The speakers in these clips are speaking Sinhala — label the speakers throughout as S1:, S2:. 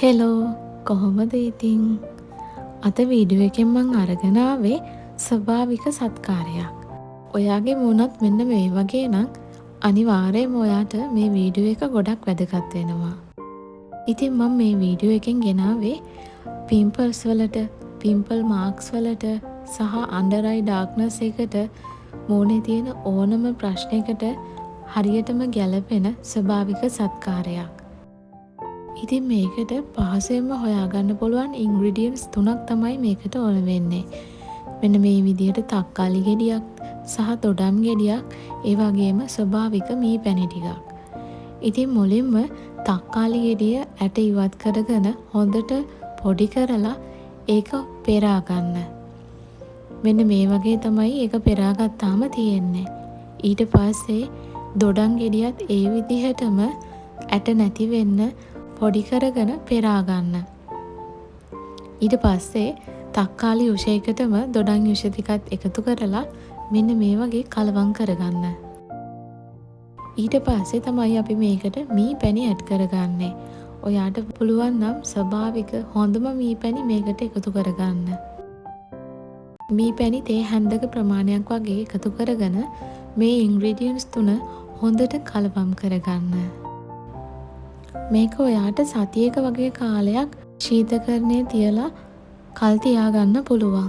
S1: හෙලෝ කොහොමද ඉතින් අද වීඩියෝ එකෙන් මං අරගෙන ආවේ ස්වභාවික සත්කාරයක්. ඔයාගේ මුණත් මෙන්න මේ වගේ නම් අනිවාර්යයෙන්ම ඔයාට මේ වීඩියෝ එක ගොඩක් වැදගත් වෙනවා. ඉතින් මම මේ වීඩියෝ එකෙන් ගෙනාවේ පිම්පල්ස් වලට, පිම්පල් මාර්ක්ස් වලට සහ අන්ඩර් අයි ඩාර්ක්නස් එකට මූණේ තියෙන ඕනම ප්‍රශ්නයකට හරියටම ගැලපෙන ස්වභාවික සත්කාරයක්. ඉතින් මේකට පහසුවෙන්ම හොයාගන්න පුළුවන් ඉන්ග්‍රීඩියන්ට්ස් 3ක් තමයි මේකට ඕන වෙන්නේ. මෙන්න මේ විදිහට තක්කාලි ගෙඩියක් සහ දොඩම් ගෙඩියක්, ඒ වගේම ස්වභාවික මී පැණි ටිකක්. ඉතින් මුලින්ම තක්කාලි ගෙඩිය ඇට ඉවත් කරගෙන හොඳට පොඩි කරලා ඒක පෙරා ගන්න. මෙන්න මේ වගේ තමයි ඒක පෙරාගත්තාම තියෙන්නේ. ඊට පස්සේ දොඩම් ගෙඩියත් ඒ විදිහටම ඇට නැති වෙන්න පොඩි කරගෙන පෙරා ගන්න. ඊට පස්සේ තක්කාලි යුෂයකටම දොඩම් යුෂ ටිකත් එකතු කරලා මෙන්න මේ වගේ කලවම් කරගන්න. ඊට පස්සේ තමයි අපි මේකට මී පැණි ඇඩ් කරගන්නේ. ඔයාට පුළුවන් නම් ස්වභාවික හොඳම මී පැණි මේකට එකතු කරගන්න. මී පැණි තේ හැන්දක ප්‍රමාණයක් වගේ එකතු කරගෙන මේ ඉන්ග්‍රීඩියන්ට්ස් 3 හොඳට කලවම් කරගන්න. මේක ඔයාට සතියක වගේ කාලයක් ශීතකරණයේ තියලා කල් තියාගන්න පුළුවන්.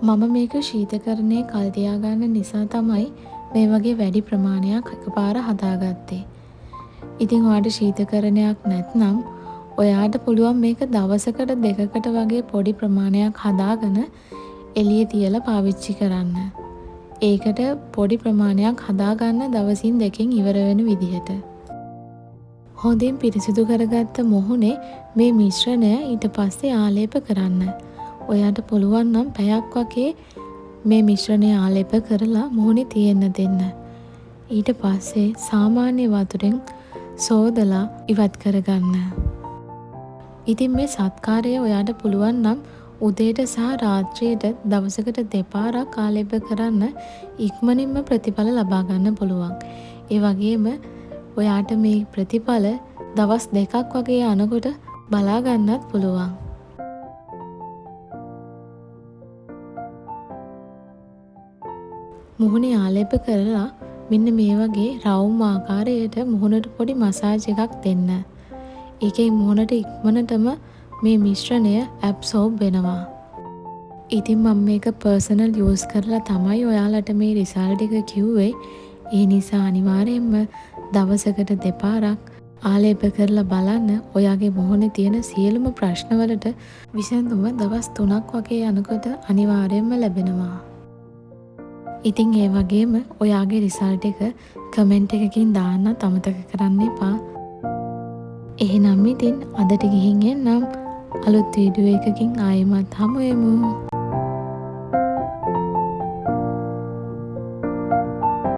S1: මම මේක ශීතකරණයේ කල් තියාගන්න නිසා තමයි මේ වගේ වැඩි ප්‍රමාණයක් එකපාර හදාගත්තේ. ඉතින් ඔයාට ශීතකරණයක් නැත්නම් ඔයාට පුළුවන් මේක දවසකට දෙකකට වගේ පොඩි ප්‍රමාණයක් හදාගෙන එළියේ තියලා පාවිච්චි කරන්න. ඒකට පොඩි ප්‍රමාණයක් හදාගන්න දවසින් දෙකකින් ඉවර වෙන විදිහට. හොඳින් පිරිසිදු කරගත්ත මුහුණේ මේ මිශ්‍රණය ඊට පස්සේ ආලේප කරන්න. ඔයාට පුළුවන් නම් පැයක් වගේ මේ මිශ්‍රණය ආලේප කරලා මුහුණේ තියෙන්න දෙන්න. ඊට පස්සේ සාමාන්‍ය වතුරෙන් සෝදලා ඉවත් කරගන්න. ඉතින් මේ සත්කාරය ඔයාට පුළුවන් නම් උදේට සහ රාත්‍රියට දවසකට දෙපාරක් ආලේප කරන්න ඉක්මනින්ම ප්‍රතිඵල ලබා ගන්න පුළුවන්. ඒ වගේම ඔයාට මේ ප්‍රතිඵල දවස් 2ක් වගේ යනකොට බලා ගන්නත් පුළුවන්. මුහුණේ ආලේප කරලා මෙන්න මේ වගේ රවුම් ආකාරයට මුහුණට පොඩි මසාජ් එකක් දෙන්න. ඒකෙන් මුහුණට ඉක්මනටම මේ මිශ්‍රණය ඇබ්සෝබ් වෙනවා. ඉතින් මම මේක පර්සනල් යූස් කරලා තමයි ඔයාලට මේ රිසල්ට් එක කිව්වේ. ඒ නිසා අනිවාර්යයෙන්ම දවසකට දෙපාරක් ආලේප කරලා බලන්න. ඔයාගේ මුහුණේ තියෙන සියලුම ප්‍රශ්නවලට විසඳුම දවස් 3ක් වගේ යනකොට අනිවාර්යයෙන්ම ලැබෙනවා. ඉතින් ඒ වගේම ඔයාගේ රිසල්ට් එක කමෙන්ට් එකකින් දාන්නත් අමතක කරන්න එපා. එහෙනම් ඉතින් අදට ගිහින් එන්නම්. අලුත් වීඩියෝ එකකින් ආයෙමත් හමු වෙමු.